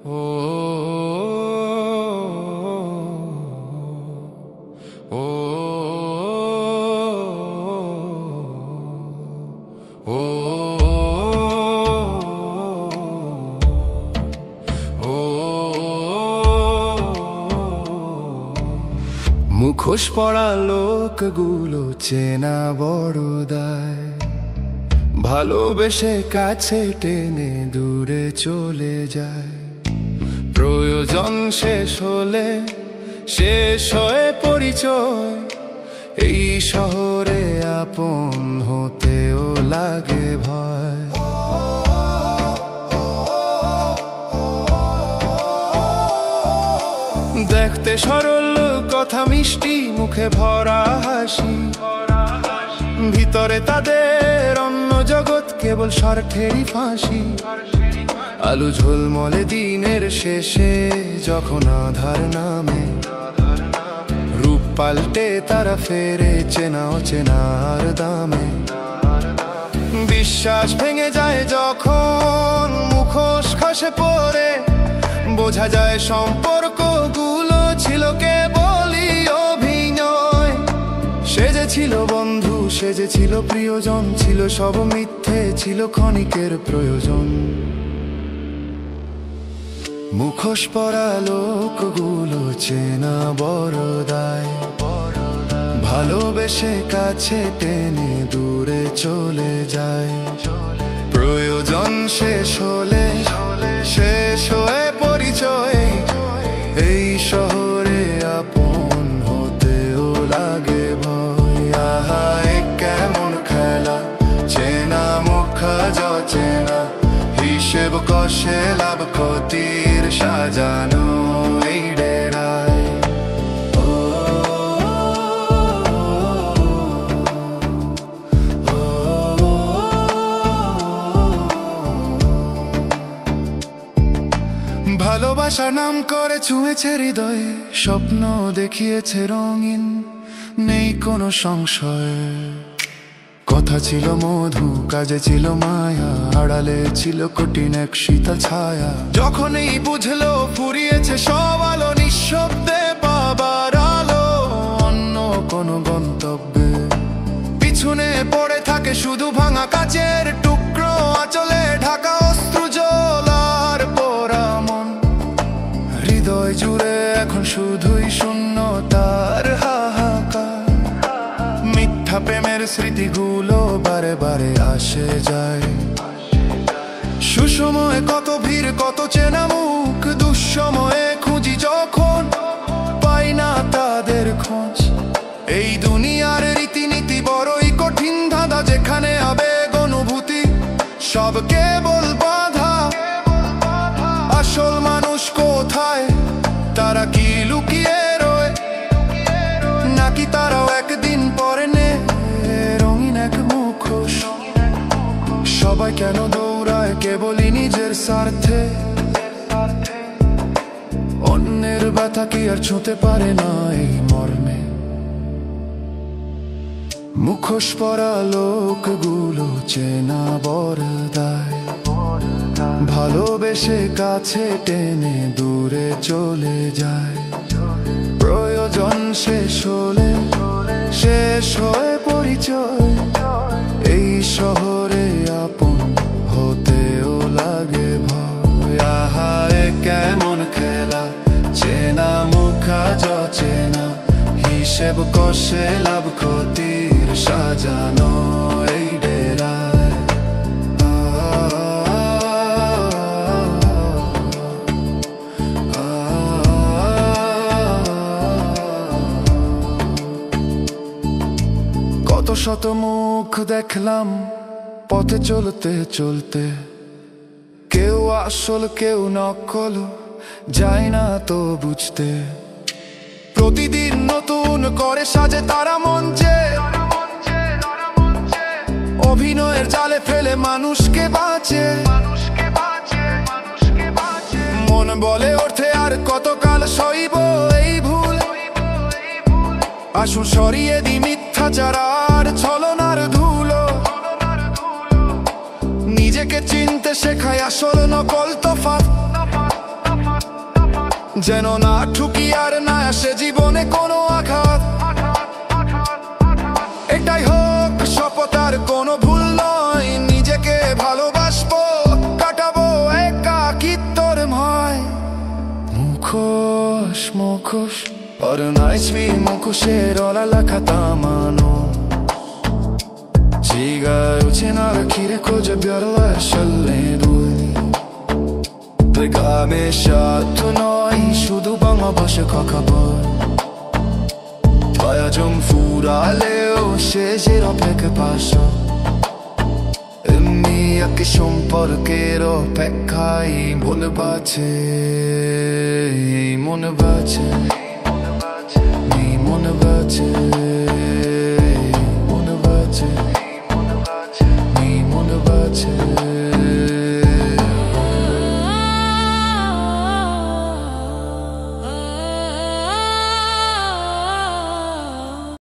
ও ও ও মুখোশ পরা লোকগুলো চেনা বড় দায়, ভালোবেসে কাছে টেনে দূরে চলে যায়। প্রয়োজন শেষ হলে শেষ হয় পরিচয়, এই শহরে আপন হতেও লাগে ভয়। দেখতে সরল কথা মিষ্টি, মুখে ভরা হাসি, ভিতরে তাদের অন্য জগৎ কেবল স্বার্থেরই ফাঁসি। আলো ঝলমলে দিনের শেষে যখন আধার নামে, রূপ পাল্টে তারা ফেরে চেনা অচেনার দামে। বিশ্বাস ভেঙে যায় যখন মুখোশ খসে পড়ে, বোঝা যায় সম্পর্কগুলো ছিল কেবলই অভিনয়। সে যে ছিল বন্ধু, সে যে ছিল প্রিয়জন, ছিল সব মিথ্যে, ছিল ক্ষণিকের প্রয়োজন। মুখোশ পরা লোকগুলো চেনা বড় দায়, ভালোবেসে কাছে টেনে দূরে চলে যায়। প্রয়োজন শেষ হলে শেষ হয়ে পরিচয়, এই শহরে আপন হতেও লাগে ভয়। আহা এ কেমন খেলা, চেনা মুখ চেনা, হিসেব কষে লাভ ক্ষতির সাজানো এই ডেরায়। ভালোবাসার নাম করে ছুঁয়েছে হৃদয়, স্বপ্ন দেখিয়েছে রঙিন, নেই কোনো সংশয়। কথা ছিল মধু, কাজে ছিল মায়া, আড়ালে ছিল কঠিন এক শীতল ছায়া। যখনই বুঝলো ফুরিয়েছে সব আলো, নিঃশব্দে পাবার আলো অন্য কোনো গন্তব্যে। পিছনে পড়ে থাকে শুধু ভাঙা কাচের টুকরো, আঁচলে ঢাকা অস্ত্র জলার পোড়া মন। হৃদয় জুড়ে এখন শুধুই শূন্যতার হাহাকার। মিথ্যা প্রেমের স্মৃতিগুলো বারে বারে আসে যায়। সুসময়ে কত ভিড়, কত চেনা মুখ, দুঃসময়ে খুঁজি যখন পাই না তাদের খোঁজ। এই দুনিয়ার রীতিনীতি বড়ই কঠিন ধাঁধা, যেখানে আবেগ অনুভূতি সব কেবল বাধা। আসল মানুষ কোথায়, তারা কি লুকিয়ে রয়, নাকি তারাও একদিন পরে নে রঙিন এক মুখোশ। সবাই কেন দৌড়ায় কেবলই নিজের স্বার্থে, অন্যের ব্যথা কি আর ছুঁতে পারে না এই মর্মে। মুখোশ পরা লোকগুলো চেনা বড় দায়, ভালোবেসে কাছে টেনে দূরে চলে যায়। প্রয়োজন শেষ হলে শেষ হয়ে পরিচয়, এই শহরে আপন হতেও লাগে ভয়। আহা এ কেমন খেলা, চেনা মুখ চেনা, হিসেব কষে লাভ ক্ষতির সাজানো এই ডেরায়। কত শত মুখ দেখলাম পথে চলতে চলতে, কেউ আসল কেউ নকল, যায় না তো বুঝতে। প্রতিদিন নতুন করে সাজে তারা মঞ্চে, অভিনয়ের জালে ফেলে মানুষকে বাঁচে। মন বলে ওঠে আর কতকাল সইব এই ভুল। আসুন সরিয়ে দি মিথ্যাচার আর ছলনার ধুলো, নিজেকে চিনতে শেখায় আসল নকল তফাৎ। যেন না ঠুকি আর না আসে জীবনে কোনো আঘাত। এটাই হোক শপথ, আর কোনো ভুল নয়, নিজেকে ভালোবাসবো, কাটাবো একাকিত্বর ভয়। মুখোশ মুখোশ ornai মুখোশের অলা লেখা তামানো, Cigarucie na rakire koja biorla shalle dui Pregame shatu noi shudu banga basha kakabor Tvaya jom fura leo shejero peke pasha Emmi ake সম্পর্কেরও পেক্ষাই মনে বাঁচে মনে বাঁচে মনে বাঁচে